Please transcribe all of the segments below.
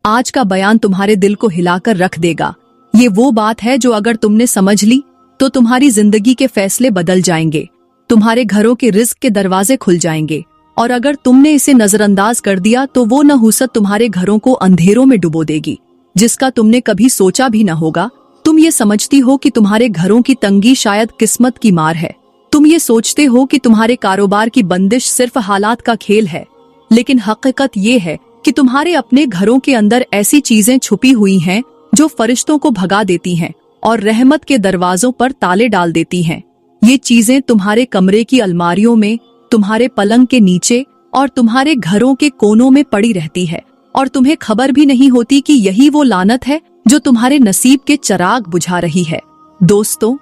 आज का बयान तुम्हारे दिल को हिलाकर रख देगा। ये वो बात है जो अगर तुमने समझ ली तो तुम्हारी जिंदगी के फैसले बदल जाएंगे, तुम्हारे घरों के रिस्क के दरवाजे खुल जाएंगे। और अगर तुमने इसे नजरअंदाज कर दिया तो वो नहुसत तुम्हारे घरों को अंधेरों में डुबो देगी, जिसका तुमने कभी सोचा भी न होगा। तुम ये समझती हो कि तुम्हारे घरों की तंगी शायद किस्मत की मार है। तुम ये सोचते हो कि तुम्हारे कारोबार की बंदिश सिर्फ हालात का खेल है, लेकिन हकीकत ये है कि तुम्हारे अपने घरों के अंदर ऐसी चीजें छुपी हुई हैं जो फरिश्तों को भगा देती हैं और रहमत के दरवाजों पर ताले डाल देती हैं। ये चीजें तुम्हारे कमरे की अलमारियों में, तुम्हारे पलंग के नीचे और तुम्हारे घरों के कोनों में पड़ी रहती है, और तुम्हें खबर भी नहीं होती कि यही वो लानत है जो तुम्हारे नसीब के चिराग बुझा रही है। दोस्तों,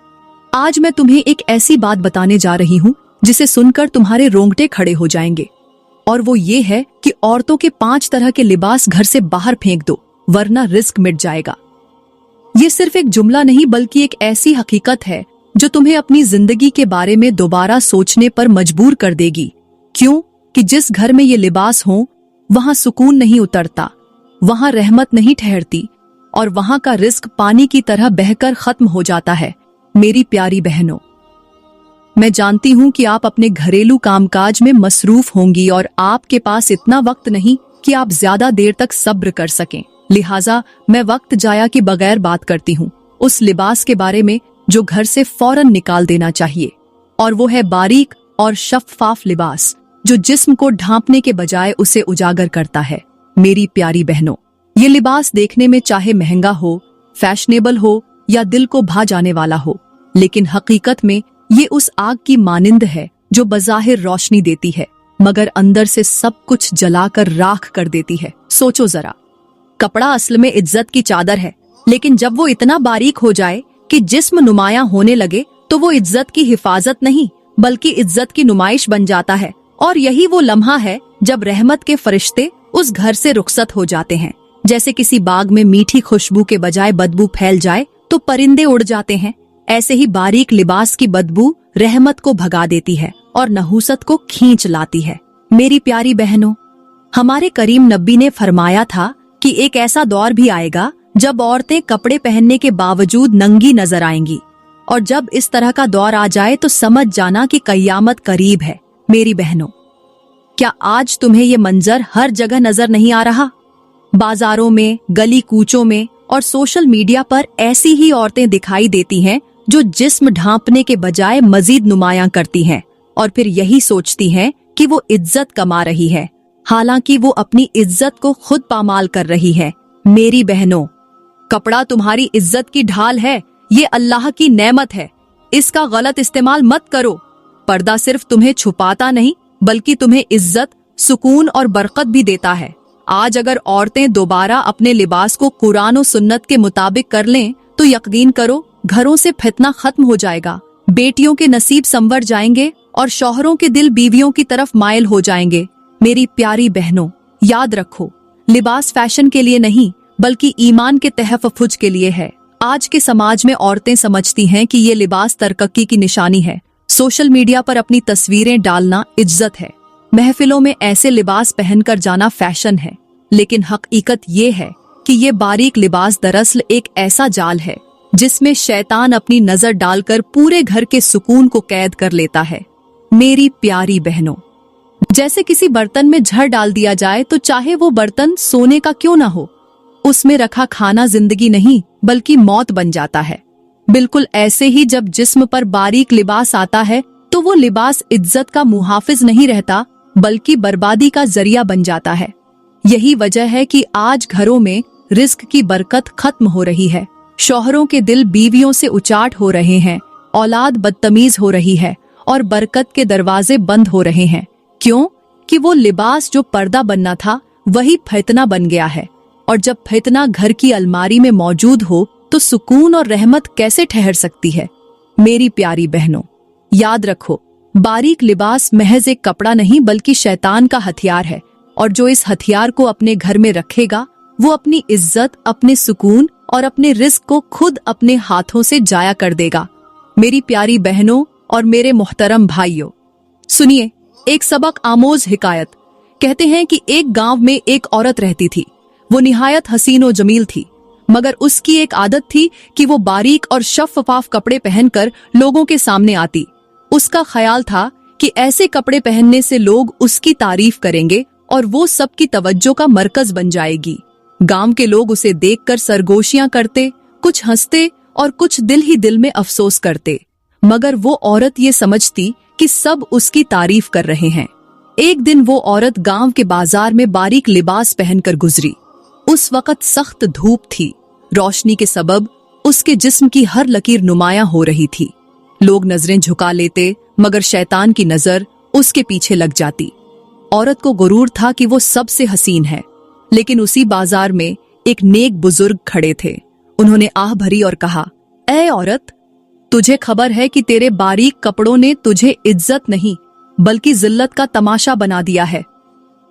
आज मैं तुम्हें एक ऐसी बात बताने जा रही हूँ जिसे सुनकर तुम्हारे रोंगटे खड़े हो जाएंगे, और वो ये है कि औरतों के 5 तरह के लिबास घर से बाहर फेंक दो, वरना रिस्क मिट जाएगा। ये सिर्फ एक जुमला नहीं बल्कि एक ऐसी हकीकत है जो तुम्हें अपनी जिंदगी के बारे में दोबारा सोचने पर मजबूर कर देगी। क्यों? कि जिस घर में ये लिबास हो वहां सुकून नहीं उतरता, वहां रहमत नहीं ठहरती, और वहां का रिस्क पानी की तरह बहकर खत्म हो जाता है। मेरी प्यारी बहनों, मैं जानती हूँ कि आप अपने घरेलू कामकाज में मसरूफ होंगी और आपके पास इतना वक्त नहीं कि आप ज्यादा देर तक सब्र कर सकें। लिहाजा मैं वक्त जाया के बगैर बात करती हूँ उस लिबास के बारे में जो घर से फौरन निकाल देना चाहिए, और वो है बारीक और शफ़ाफ लिबास जो जिस्म को ढांपने के बजाय उसे उजागर करता है। मेरी प्यारी बहनों, ये लिबास देखने में चाहे महंगा हो, फैशनेबल हो या दिल को भा जाने वाला हो, लेकिन हकीकत में ये उस आग की मानिंद है जो बज़ाहिर रोशनी देती है मगर अंदर से सब कुछ जलाकर राख कर देती है। सोचो जरा, कपड़ा असल में इज्जत की चादर है, लेकिन जब वो इतना बारीक हो जाए कि जिस्म नुमायां होने लगे तो वो इज्जत की हिफाजत नहीं बल्कि इज्जत की नुमाइश बन जाता है। और यही वो लम्हा है जब रहमत के फरिश्ते उस घर से रुखसत हो जाते हैं। जैसे किसी बाग में मीठी खुशबू के बजाय बदबू फैल जाए तो परिंदे उड़ जाते हैं, ऐसे ही बारीक लिबास की बदबू रहमत को भगा देती है और नहुसत को खींच लाती है। मेरी प्यारी बहनों, हमारे करीम नबी ने फरमाया था कि एक ऐसा दौर भी आएगा जब औरतें कपड़े पहनने के बावजूद नंगी नजर आएंगी, और जब इस तरह का दौर आ जाए तो समझ जाना कि कयामत करीब है। मेरी बहनों, क्या आज तुम्हें ये मंजर हर जगह नजर नहीं आ रहा? बाजारों में, गली कूचों में और सोशल मीडिया पर ऐसी ही औरतें दिखाई देती हैं जो जिस्म ढांपने के बजाय मजीद नुमायां करती हैं और फिर यही सोचती हैं कि वो इज्जत कमा रही है, हालांकि वो अपनी इज्जत को खुद पामाल कर रही है। मेरी बहनों, कपड़ा तुम्हारी इज्जत की ढाल है, ये अल्लाह की नेमत है, इसका गलत इस्तेमाल मत करो। पर्दा सिर्फ तुम्हें छुपाता नहीं बल्कि तुम्हें इज्जत, सुकून और बरकत भी देता है। आज अगर औरतें दोबारा अपने लिबास को कुरान और सुन्नत के मुताबिक कर लें तो यकीन करो घरों से फितना खत्म हो जाएगा, बेटियों के नसीब संवर जाएंगे और शौहरों के दिल बीवियों की तरफ माइल हो जाएंगे। मेरी प्यारी बहनों, याद रखो, लिबास फैशन के लिए नहीं बल्कि ईमान के तहफ़्फ़ुज़ के लिए है। आज के समाज में औरतें समझती हैं कि ये लिबास तरक्की की निशानी है। सोशल मीडिया पर अपनी तस्वीरें डालना इज्जत है, महफिलों में ऐसे लिबास पहनकर जाना फैशन है, लेकिन हकीकत ये है कि ये बारीक लिबास दरअसल एक ऐसा जाल है जिसमें शैतान अपनी नजर डालकर पूरे घर के सुकून को कैद कर लेता है। मेरी प्यारी बहनों, जैसे किसी बर्तन में झड़ डाल दिया जाए तो चाहे वो बर्तन सोने का क्यों ना हो, उसमें रखा खाना जिंदगी नहीं बल्कि मौत बन जाता है। बिल्कुल ऐसे ही जब जिस्म पर बारीक लिबास आता है तो वो लिबास इज्जत का मुहाफिज नहीं रहता बल्कि बर्बादी का जरिया बन जाता है। यही वजह है कि आज घरों में रिस्क की बरकत खत्म हो रही है, शौहरों के दिल बीवियों से उचाट हो रहे हैं, औलाद बदतमीज हो रही है और बरकत के दरवाजे बंद हो रहे हैं। क्यों? कि वो लिबास जो पर्दा बनना था वही फितना बन गया है, और जब फितना घर की अलमारी में मौजूद हो तो सुकून और रहमत कैसे ठहर सकती है? मेरी प्यारी बहनों, याद रखो, बारीक लिबास महज एक कपड़ा नहीं बल्कि शैतान का हथियार है, और जो इस हथियार को अपने घर में रखेगा वो अपनी इज्जत, अपने सुकून और अपने रिस्क को खुद अपने हाथों से जाया कर देगा। मेरी प्यारी बहनों और मेरे मोहतरम भाइयों, सुनिए एक सबक आमोज हिकायत। कहते हैं कि एक गांव में एक औरत रहती थी। वो निहायत हसीन और जमील थी, मगर उसकी एक आदत थी कि वो बारीक और शफ़ाफ कपड़े पहनकर लोगों के सामने आती। उसका ख्याल था कि ऐसे कपड़े पहनने से लोग उसकी तारीफ करेंगे और वो सबकी तवज्जो का मरकज बन जाएगी। गांव के लोग उसे देखकर सरगोशियां करते, कुछ हंसते और कुछ दिल ही दिल में अफसोस करते, मगर वो औरत ये समझती कि सब उसकी तारीफ कर रहे हैं। एक दिन वो औरत गांव के बाजार में बारीक लिबास पहनकर गुजरी। उस वक्त सख्त धूप थी। रोशनी के सबब उसके जिस्म की हर लकीर नुमायां हो रही थी। लोग नजरें झुका लेते, मगर शैतान की नजर उसके पीछे लग जाती। औरत को गुरूर था कि वो सबसे हसीन है, लेकिन उसी बाजार में एक नेक बुजुर्ग खड़े थे। उन्होंने आह भरी और कहा, ऐ औरत, तुझे खबर है कि तेरे बारीक कपड़ों ने तुझे इज्जत नहीं बल्कि जिल्लत का तमाशा बना दिया है।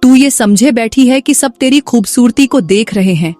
तू ये समझे बैठी है कि सब तेरी खूबसूरती को देख रहे हैं,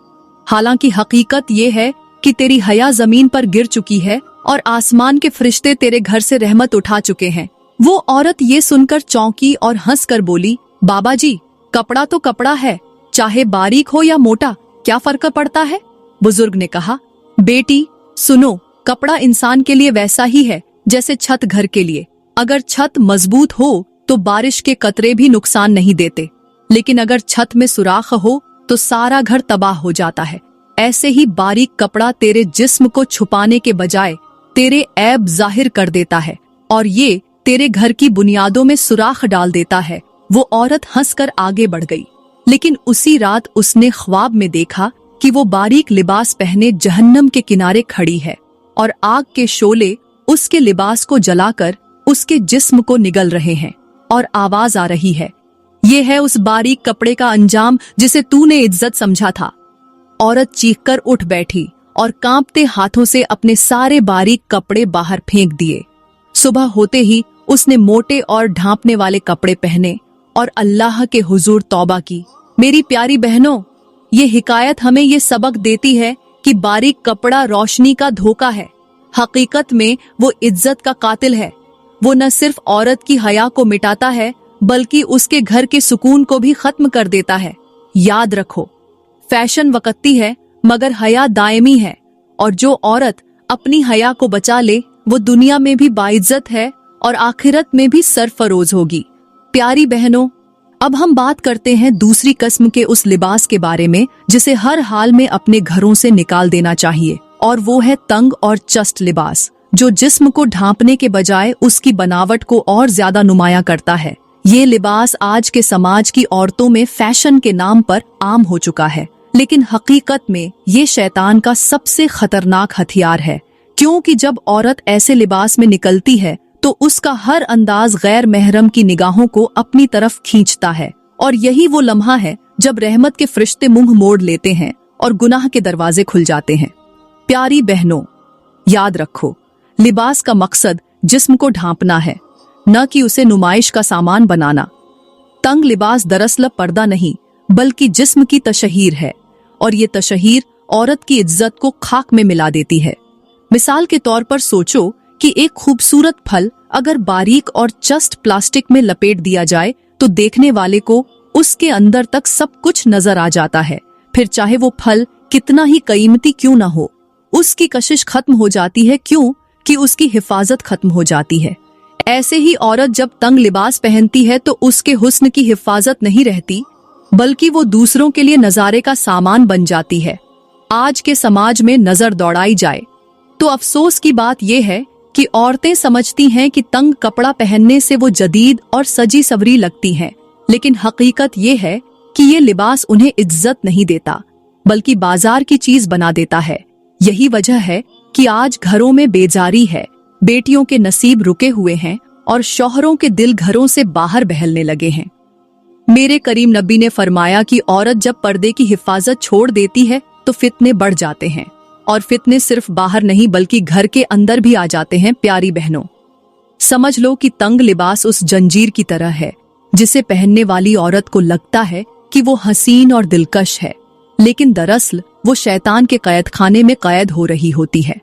हालांकि हकीकत ये है कि तेरी हया जमीन पर गिर चुकी है और आसमान के फरिश्ते तेरे घर से रहमत उठा चुके हैं। वो औरत ये सुनकर चौंकी और हंसकर बोली, बाबा जी, कपड़ा तो कपड़ा है, चाहे बारीक हो या मोटा, क्या फर्क पड़ता है? बुजुर्ग ने कहा, बेटी सुनो, कपड़ा इंसान के लिए वैसा ही है जैसे छत घर के लिए। अगर छत मजबूत हो तो बारिश के कतरे भी नुकसान नहीं देते, लेकिन अगर छत में सुराख हो तो सारा घर तबाह हो जाता है। ऐसे ही बारीक कपड़ा तेरे जिस्म को छुपाने के बजाय तेरे ऐब जाहिर कर देता है और ये तेरे घर की बुनियादों में सुराख डाल देता है। वो औरत हंसकर आगे बढ़ गई, लेकिन उसी रात उसने ख्वाब में देखा कि वो बारीक लिबास पहने जहन्नम के किनारे खड़ी है और आग के शोले उसके लिबास को जलाकर उसके जिस्म को निगल रहे हैं और आवाज आ रही है, ये है उस बारीक कपड़े का अंजाम जिसे तूने इज्जत समझा था। औरत चीखकर उठ बैठी और कांपते हाथों से अपने सारे बारीक कपड़े बाहर फेंक दिए। सुबह होते ही उसने मोटे और ढांपने वाले कपड़े पहने और अल्लाह के हुजूर तौबा की। मेरी प्यारी बहनों, ये हिकायत हमें ये सबक देती है कि बारीक कपड़ा रोशनी का धोखा है। हकीकत में वो इज्जत का कातिल है। वो न सिर्फ औरत की हया को मिटाता है बल्कि उसके घर के सुकून को भी खत्म कर देता है। याद रखो, फैशन वक्ती है मगर हया दायमी है, और जो औरत अपनी हया को बचा ले वो दुनिया में भी बाइज्जत है और आखिरत में भी सरफरोज होगी। प्यारी बहनों, अब हम बात करते हैं दूसरी किस्म के उस लिबास के बारे में जिसे हर हाल में अपने घरों से निकाल देना चाहिए, और वो है तंग और चस्ट लिबास, जो जिस्म को ढांपने के बजाय उसकी बनावट को और ज्यादा नुमाया करता है। ये लिबास आज के समाज की औरतों में फैशन के नाम पर आम हो चुका है, लेकिन हकीकत में ये शैतान का सबसे खतरनाक हथियार है, क्योंकि जब औरत ऐसे लिबास में निकलती है तो उसका हर अंदाज गैर महरम की निगाहों को अपनी तरफ खींचता है, और यही वो लम्हा है जब रहमत के फरिश्ते मुंह मोड़ लेते हैं और गुनाह के दरवाजे खुल जाते हैं। प्यारी बहनों, याद रखो, लिबास का मकसद जिस्म को ढांपना है, न कि उसे नुमाइश का सामान बनाना। तंग लिबास दरअसल पर्दा नहीं बल्कि जिस्म की तशहीर है, और ये तशहीर औरत की इज्जत को खाक में मिला देती है। मिसाल के तौर पर सोचो कि एक खूबसूरत फल अगर बारीक और चस्ट प्लास्टिक में लपेट दिया जाए तो देखने वाले को उसके अंदर तक सब कुछ नजर आ जाता है। फिर चाहे वो फल कितना ही कीमती क्यों न हो, उसकी कशिश खत्म हो जाती है, क्यों कि उसकी हिफाजत खत्म हो जाती है। ऐसे ही औरत जब तंग लिबास पहनती है तो उसके हुस्न की हिफाजत नहीं रहती, बल्कि वो दूसरों के लिए नजारे का सामान बन जाती है। आज के समाज में नजर दौड़ाई जाए तो अफसोस की बात यह है कि औरतें समझती हैं कि तंग कपड़ा पहनने से वो जदीद और सजी सवरी लगती हैं, लेकिन हकीकत ये है कि ये लिबास उन्हें इज्जत नहीं देता बल्कि बाजार की चीज बना देता है। यही वजह है कि आज घरों में बेजारी है, बेटियों के नसीब रुके हुए हैं और शौहरों के दिल घरों से बाहर बहलने लगे हैं। मेरे करीम नबी ने फरमाया कि औरत जब पर्दे की हिफाजत छोड़ देती है तो फितने बढ़ जाते हैं, और फितने सिर्फ बाहर नहीं बल्कि घर के अंदर भी आ जाते हैं। प्यारी बहनों, समझ लो कि तंग लिबास उस जंजीर की तरह है जिसे पहनने वाली औरत को लगता है कि वो हसीन और दिलकश है, लेकिन दरअसल वो शैतान के कैद खाने में कैद हो रही होती है।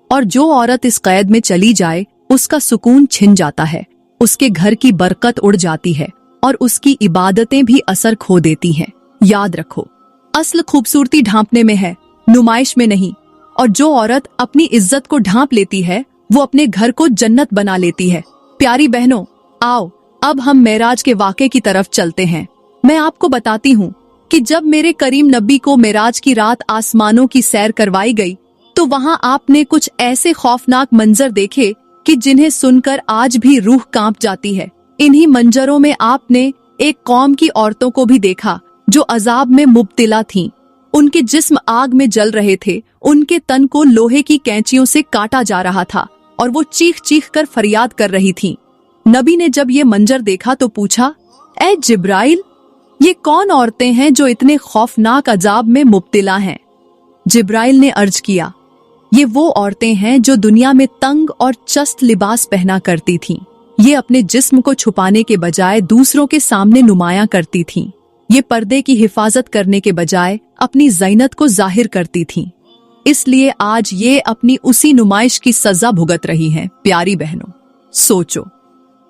और जो औरत इस कैद में चली जाए उसका सुकून छिन जाता है, उसके घर की बरकत उड़ जाती है और उसकी इबादतें भी असर खो देती हैं। याद रखो, असल खूबसूरती ढांपने में है, नुमाइश में नहीं। और जो औरत अपनी इज्जत को ढांप लेती है वो अपने घर को जन्नत बना लेती है। प्यारी बहनों, आओ अब हम मेराज के वाक़े की तरफ चलते हैं। मैं आपको बताती हूँ कि जब मेरे करीम नबी को मेराज की रात आसमानों की सैर करवाई गई तो वहाँ आपने कुछ ऐसे खौफनाक मंजर देखे कि जिन्हें सुनकर आज भी रूह कांप जाती है। इन्हीं मंजरों में आपने एक कौम की औरतों को भी देखा जो अजाब में मुब्तिला थीं। उनके जिस्म आग में जल रहे थे, उनके तन को लोहे की कैंचियों से काटा जा रहा था और वो चीख चीख कर फरियाद कर रही थीं। नबी ने जब ये मंजर देखा तो पूछा, ए जिब्राइल, ये कौन औरतें हैं जो इतने खौफनाक अजाब में मुब्तिला हैं? जिब्राइल ने अर्ज किया, ये वो औरतें हैं जो दुनिया में तंग और चस्त लिबास पहना करती थीं। ये अपने जिस्म को छुपाने के बजाय दूसरों के सामने नुमायां करती थीं। ये पर्दे की हिफाजत करने के बजाय अपनी ज़ीनत को जाहिर करती थीं। इसलिए आज ये अपनी उसी नुमाइश की सजा भुगत रही हैं। प्यारी बहनों, सोचो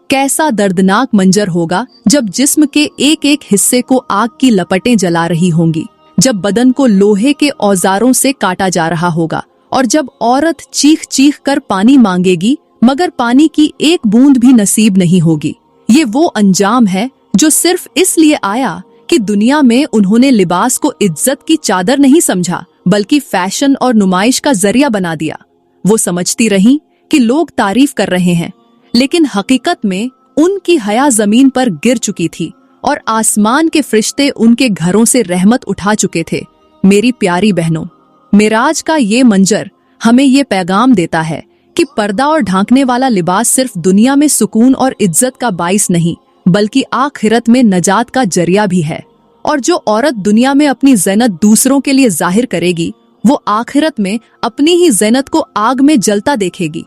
कैसा दर्दनाक मंजर होगा जब जिस्म के एक एक हिस्से को आग की लपटें जला रही होंगी, जब बदन को लोहे के औजारों से काटा जा रहा होगा और जब औरत चीख चीख कर पानी मांगेगी मगर पानी की एक बूंद भी नसीब नहीं होगी। ये वो अंजाम है जो सिर्फ इसलिए आया कि दुनिया में उन्होंने लिबास को इज्जत की चादर नहीं समझा बल्कि फैशन और नुमाइश का जरिया बना दिया। वो समझती रहीं कि लोग तारीफ कर रहे हैं, लेकिन हकीकत में उनकी हया जमीन पर गिर चुकी थी और आसमान के फरिश्ते उनके घरों से रहमत उठा चुके थे। मेरी प्यारी बहनों, मेराज का ये मंजर हमें ये पैगाम देता है कि पर्दा और ढांकने वाला लिबास सिर्फ दुनिया में सुकून और इज्जत का बाइस नहीं बल्कि आखिरत में नजात का जरिया भी है। और जो औरत दुनिया में अपनी ज़ीनत दूसरों के लिए जाहिर करेगी वो आखिरत में अपनी ही ज़ीनत को आग में जलता देखेगी।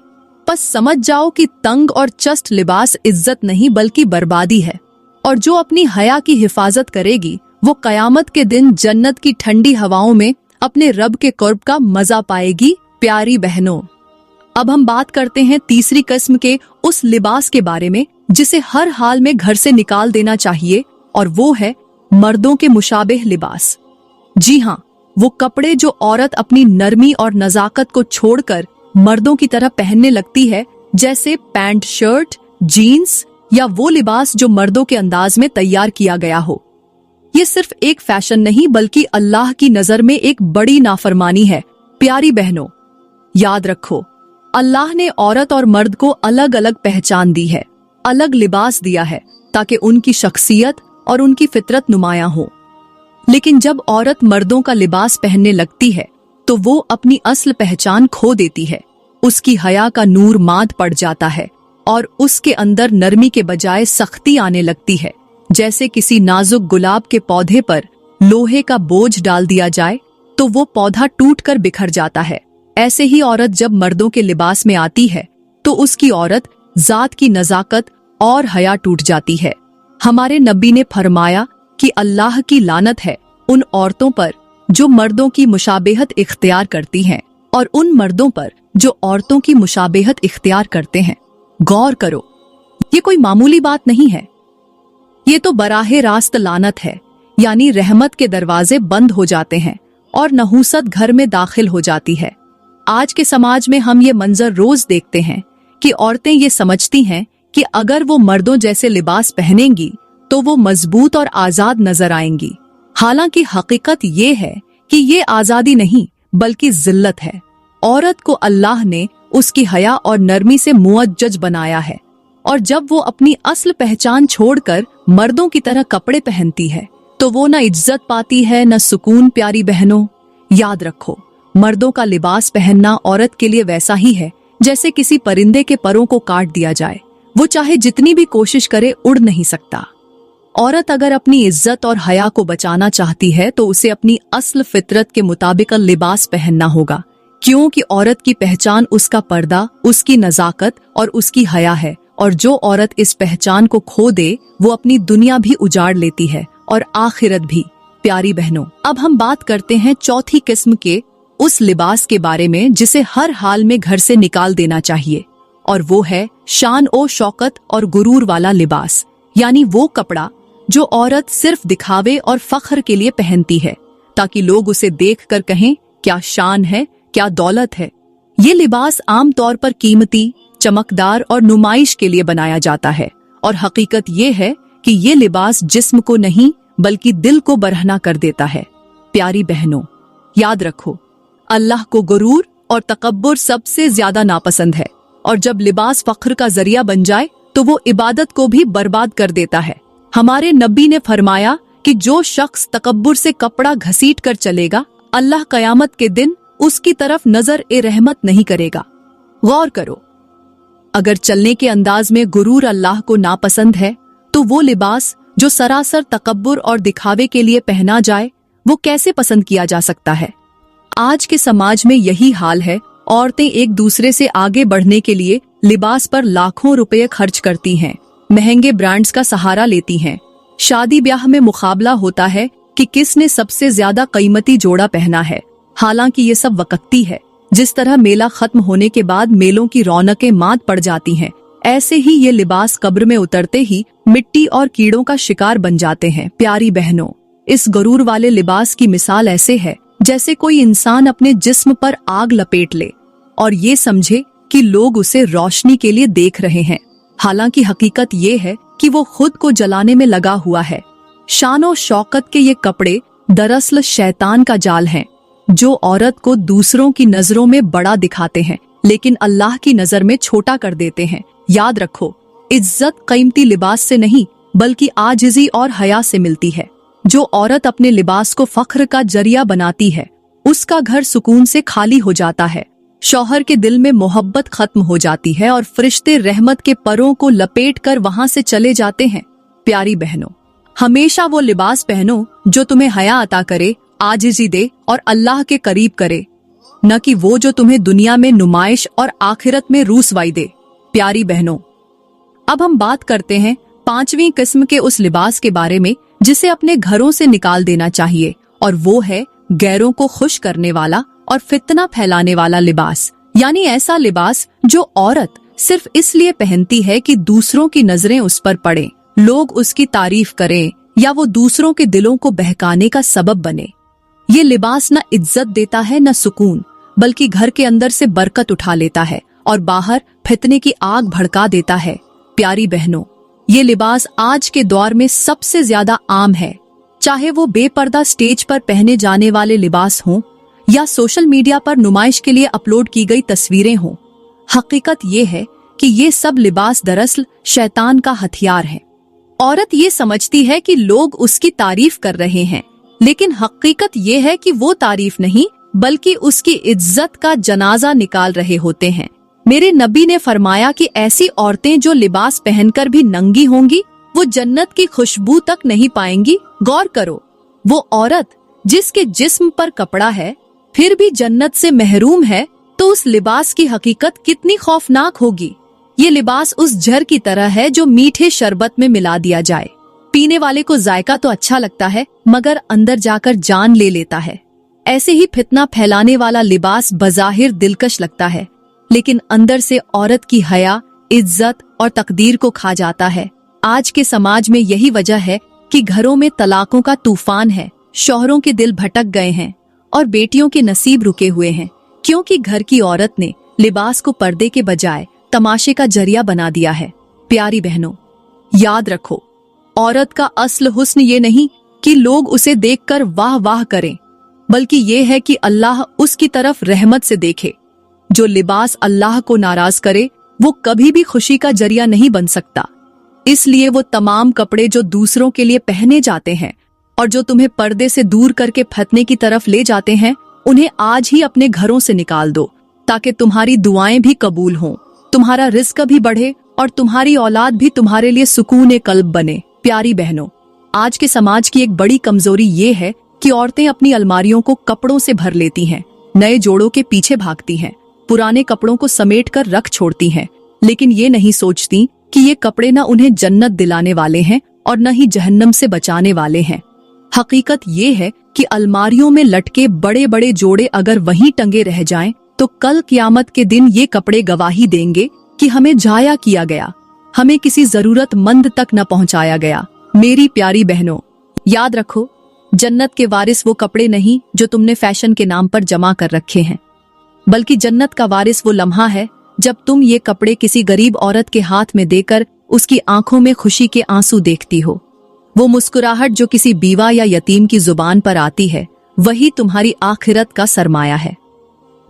बस समझ जाओ कि तंग और चस्ट लिबास इज्जत नहीं बल्कि बर्बादी है। और जो अपनी हया की हिफाजत करेगी वो कयामत के दिन जन्नत की ठंडी हवाओं में अपने रब के कुर्ब का मजा पाएगी। प्यारी बहनों, अब हम बात करते हैं तीसरी किस्म के उस लिबास के बारे में जिसे हर हाल में घर से निकाल देना चाहिए, और वो है मर्दों के मुशाबिह लिबास। जी हाँ, वो कपड़े जो औरत अपनी नरमी और नजाकत को छोड़कर मर्दों की तरह पहनने लगती है, जैसे पैंट शर्ट, जीन्स या वो लिबास जो मर्दों के अंदाज में तैयार किया गया हो। ये सिर्फ एक फैशन नहीं बल्कि अल्लाह की नजर में एक बड़ी नाफरमानी है। प्यारी बहनों, याद रखो, अल्लाह ने औरत और मर्द को अलग अलग पहचान दी है, अलग लिबास दिया है ताकि उनकी शख्सियत और उनकी फितरत नुमायां हो। लेकिन जब औरत मर्दों का लिबास पहनने लगती है तो वो अपनी असल पहचान खो देती है। उसकी हया का नूर माद पड़ जाता है और उसके अंदर नरमी के बजाय सख्ती आने लगती है। जैसे किसी नाजुक गुलाब के पौधे पर लोहे का बोझ डाल दिया जाए तो वो पौधा टूटकर बिखर जाता है। ऐसे ही औरत जब मर्दों के लिबास में आती है तो उसकी औरत जात की नजाकत और हया टूट जाती है। हमारे नबी ने फरमाया कि अल्लाह की लानत है उन औरतों पर जो मर्दों की मुशाबेहत इख्तियार करती हैं और उन मर्दों पर जो औरतों की मुशाबेहत इख्तियार करते हैं। गौर करो, ये कोई मामूली बात नहीं है, ये तो बराहे रास्त लानत है। यानी रहमत के दरवाजे बंद हो जाते हैं और नहूसत घर में दाखिल हो जाती है। आज के समाज में हम ये मंजर रोज देखते हैं कि औरतें ये समझती हैं कि अगर वो मर्दों जैसे लिबास पहनेंगी तो वो मजबूत और आजाद नजर आएंगी। हालांकि हकीकत ये है कि ये आजादी नहीं बल्कि जिल्लत है। औरत को अल्लाह ने उसकी हया और नरमी से मुअज्जज बनाया है, और जब वो अपनी असल पहचान छोड़कर मर्दों की तरह कपड़े पहनती है तो वो न इज्जत पाती है न सुकून। प्यारी बहनों, याद रखो, मर्दों का लिबास पहनना औरत के लिए वैसा ही है जैसे किसी परिंदे के परों को काट दिया जाए। वो चाहे जितनी भी कोशिश करे उड़ नहीं सकता। औरत अगर अपनी इज्जत और हया को बचाना चाहती है तो उसे अपनी असल फितरत के मुताबिक लिबास पहनना होगा, क्योंकि औरत की पहचान उसका पर्दा, उसकी नजाकत और उसकी हया है। और जो औरत इस पहचान को खो दे वो अपनी दुनिया भी उजाड़ लेती है और आखिरत भी। प्यारी बहनों, अब हम बात करते हैं चौथी किस्म के उस लिबास के बारे में जिसे हर हाल में घर से निकाल देना चाहिए, और वो है शान ओ शौकत और गुरूर वाला लिबास। यानी वो कपड़ा जो औरत सिर्फ दिखावे और फख्र के लिए पहनती है, ताकि लोग उसे देखकर कहें क्या शान है, क्या दौलत है। ये लिबास आमतौर पर कीमती, चमकदार और नुमाइश के लिए बनाया जाता है, और हकीकत ये है कि ये लिबास जिस्म को नहीं बल्कि दिल को बरहना कर देता है। प्यारी बहनों, याद रखो, अल्लाह को गुरूर और तकब्बुर सबसे ज्यादा नापसंद है, और जब लिबास फख्र का जरिया बन जाए तो वो इबादत को भी बर्बाद कर देता है। हमारे नबी ने फरमाया कि जो शख्स तकब्बुर से कपड़ा घसीट कर चलेगा, अल्लाह कयामत के दिन उसकी तरफ नजर ए रहमत नहीं करेगा। गौर करो, अगर चलने के अंदाज में गुरूर अल्लाह को नापसंद है, तो वो लिबास जो सरासर तकब्बुर और दिखावे के लिए पहना जाए, वो कैसे पसंद किया जा सकता है। आज के समाज में यही हाल है। औरतें एक दूसरे से आगे बढ़ने के लिए लिबास पर लाखों रुपए खर्च करती हैं, महंगे ब्रांड्स का सहारा लेती हैं। शादी ब्याह में मुकाबला होता है कि किसने सबसे ज्यादा कीमती जोड़ा पहना है। हालांकि ये सब वक्ती है। जिस तरह मेला खत्म होने के बाद मेलों की रौनकें मात पड़ जाती हैं, ऐसे ही ये लिबास कब्र में उतरते ही मिट्टी और कीड़ों का शिकार बन जाते हैं। प्यारी बहनों, इस गरूर वाले लिबास की मिसाल ऐसे है जैसे कोई इंसान अपने जिस्म पर आग लपेट ले और ये समझे कि लोग उसे रोशनी के लिए देख रहे हैं। हालांकि हकीकत ये है कि वो खुद को जलाने में लगा हुआ है। शान और शौकत के ये कपड़े दरअसल शैतान का जाल हैं, जो औरत को दूसरों की नजरों में बड़ा दिखाते हैं लेकिन अल्लाह की नजर में छोटा कर देते हैं। याद रखो, इज्जत कीमती लिबास से नहीं बल्कि आजिज़ी और हया से मिलती है। जो औरत अपने लिबास को फख्र का जरिया बनाती है, उसका घर सुकून से खाली हो जाता है, शौहर के दिल में मोहब्बत खत्म हो जाती है और फरिश्ते रहमत के परों को लपेट कर वहां से चले जाते हैं। प्यारी बहनों, हमेशा वो लिबास पहनो जो तुम्हें हया अता करे, आजिज़ी दे और अल्लाह के करीब करे, न कि वो जो तुम्हें दुनिया में नुमाइश और आखिरत में रूसवाई दे। प्यारी बहनों, अब हम बात करते हैं 5वीं किस्म के उस लिबास के बारे में जिसे अपने घरों से निकाल देना चाहिए, और वो है गैरों को खुश करने वाला और फितना फैलाने वाला लिबास। यानी ऐसा लिबास जो औरत सिर्फ इसलिए पहनती है कि दूसरों की नजरें उस पर पड़े, लोग उसकी तारीफ करें या वो दूसरों के दिलों को बहकाने का सबब बने। ये लिबास न इज्जत देता है न सुकून, बल्कि घर के अंदर से बरकत उठा लेता है और बाहर फितने की आग भड़का देता है। प्यारी बहनों, ये लिबास आज के दौर में सबसे ज्यादा आम है, चाहे वो बेपर्दा स्टेज पर पहने जाने वाले लिबास हों या सोशल मीडिया पर नुमाइश के लिए अपलोड की गई तस्वीरें हों। हकीकत ये है कि ये सब लिबास दरअसल शैतान का हथियार है। औरत ये समझती है कि लोग उसकी तारीफ कर रहे हैं, लेकिन हकीकत ये है कि वो तारीफ नहीं बल्कि उसकी इज्जत का जनाजा निकाल रहे होते हैं। मेरे नबी ने फरमाया कि ऐसी औरतें जो लिबास पहनकर भी नंगी होंगी, वो जन्नत की खुशबू तक नहीं पाएंगी। गौर करो, वो औरत जिसके जिस्म पर कपड़ा है फिर भी जन्नत से महरूम है, तो उस लिबास की हकीकत कितनी खौफनाक होगी। ये लिबास उस जहर की तरह है जो मीठे शरबत में मिला दिया जाए। पीने वाले को जायका तो अच्छा लगता है मगर अंदर जाकर जान ले लेता है। ऐसे ही फितना फैलाने वाला लिबास बज़ाहिर दिलकश लगता है, लेकिन अंदर से औरत की हया, इज्जत और तकदीर को खा जाता है। आज के समाज में यही वजह है कि घरों में तलाकों का तूफान है, शौहरों के दिल भटक गए हैं और बेटियों के नसीब रुके हुए हैं, क्योंकि घर की औरत ने लिबास को पर्दे के बजाय तमाशे का जरिया बना दिया है। प्यारी बहनों, याद रखो, औरत का असल हुस्न ये नहीं कि लोग उसे देखकर वाह वाह करें, बल्कि ये है कि अल्लाह उसकी तरफ रहमत से देखे। जो लिबास अल्लाह को नाराज करे वो कभी भी खुशी का जरिया नहीं बन सकता। इसलिए वो तमाम कपड़े जो दूसरों के लिए पहने जाते हैं और जो तुम्हें पर्दे से दूर करके फतने की तरफ ले जाते हैं, उन्हें आज ही अपने घरों से निकाल दो, ताकि तुम्हारी दुआएं भी कबूल हों, तुम्हारा रिस्क भी बढ़े और तुम्हारी औलाद भी तुम्हारे लिए सुकून कल्ब बने। प्यारी बहनों, आज के समाज की एक बड़ी कमजोरी ये है कि औरतें अपनी अलमारियों को कपड़ों से भर लेती हैं, नए जोड़ों के पीछे भागती हैं, पुराने कपड़ों को समेट कर रख छोड़ती हैं, लेकिन ये नहीं सोचती कि ये कपड़े न उन्हें जन्नत दिलाने वाले हैं और न ही जहन्नम से बचाने वाले हैं। हकीकत ये है कि अलमारियों में लटके बड़े बड़े जोड़े अगर वहीं टंगे रह जाएं, तो कल क़यामत के दिन ये कपड़े गवाही देंगे कि हमें जाया किया गया, हमें किसी जरूरतमंद तक न पहुंचाया गया। मेरी प्यारी बहनों, याद रखो, जन्नत के वारिस वो कपड़े नहीं जो तुमने फैशन के नाम पर जमा कर रखे हैं, बल्कि जन्नत का वारिस वो लम्हा है जब तुम ये कपड़े किसी गरीब औरत के हाथ में देकर उसकी आंखों में खुशी के आंसू देखती हो। वो मुस्कुराहट जो किसी बीवा या यतीम की जुबान पर आती है, वही तुम्हारी आखिरत का सरमाया है।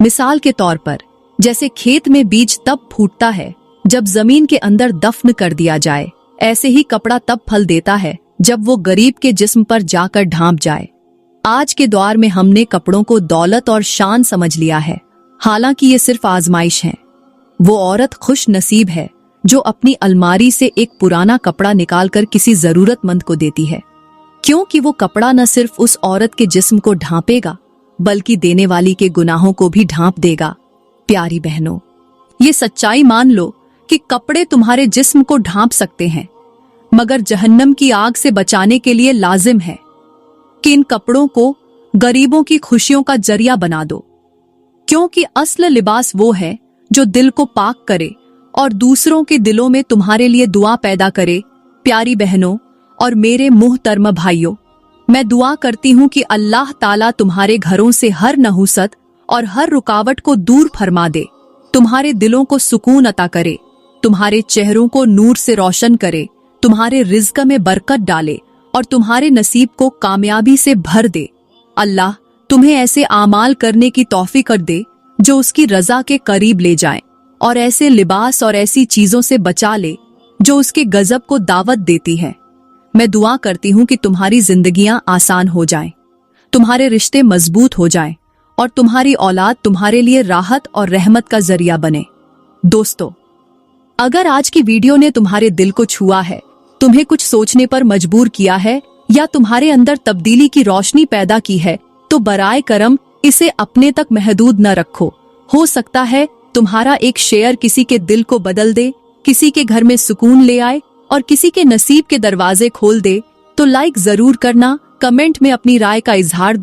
मिसाल के तौर पर, जैसे खेत में बीज तब फूटता है जब जमीन के अंदर दफन कर दिया जाए, ऐसे ही कपड़ा तब फल देता है जब वो गरीब के जिस्म पर जाकर ढांप जाए। आज के दौर में हमने कपड़ों को दौलत और शान समझ लिया है, हालांकि ये सिर्फ आजमाइश है। वो औरत खुश नसीब है जो अपनी अलमारी से एक पुराना कपड़ा निकालकर किसी जरूरतमंद को देती है, क्योंकि वो कपड़ा न सिर्फ उस औरत के जिस्म को ढांपेगा बल्कि देने वाली के गुनाहों को भी ढांप देगा। प्यारी बहनों, ये सच्चाई मान लो कि कपड़े तुम्हारे जिस्म को ढांप सकते हैं, मगर जहन्नम की आग से बचाने के लिए लाजिम है कि इन कपड़ों को गरीबों की खुशियों का जरिया बना दो, क्योंकि असल लिबास वो है जो दिल को पाक करे और दूसरों के दिलों में तुम्हारे लिए दुआ पैदा करे। प्यारी बहनों और मेरे मुहतरम भाइयों, मैं दुआ करती हूँ कि अल्लाह ताला तुम्हारे घरों से हर नहुसत और हर रुकावट को दूर फरमा दे, तुम्हारे दिलों को सुकून अता करे, तुम्हारे चेहरों को नूर से रोशन करे, तुम्हारे रिज़्क में बरकत डाले और तुम्हारे नसीब को कामयाबी से भर दे। अल्लाह तुम्हें ऐसे आमाल करने की तौफीक दे जो उसकी रजा के करीब ले जाएं, और ऐसे लिबास और ऐसी चीजों से बचा ले जो उसके गजब को दावत देती है। मैं दुआ करती हूँ कि तुम्हारी जिंदगियां आसान हो जाएं, तुम्हारे रिश्ते मजबूत हो जाएं और तुम्हारी औलाद तुम्हारे लिए राहत और रहमत का जरिया बने। दोस्तों, अगर आज की वीडियो ने तुम्हारे दिल को छुआ है, तुम्हें कुछ सोचने पर मजबूर किया है या तुम्हारे अंदर तब्दीली की रोशनी पैदा की है, तो बराए करम इसे अपने तक महदूद न रखो। हो सकता है तुम्हारा एक शेयर किसी के दिल को बदल दे, किसी के घर में सुकून ले आए और किसी के नसीब के दरवाजे खोल दे। तो लाइक जरूर करना, कमेंट में अपनी राय का इजहार दे।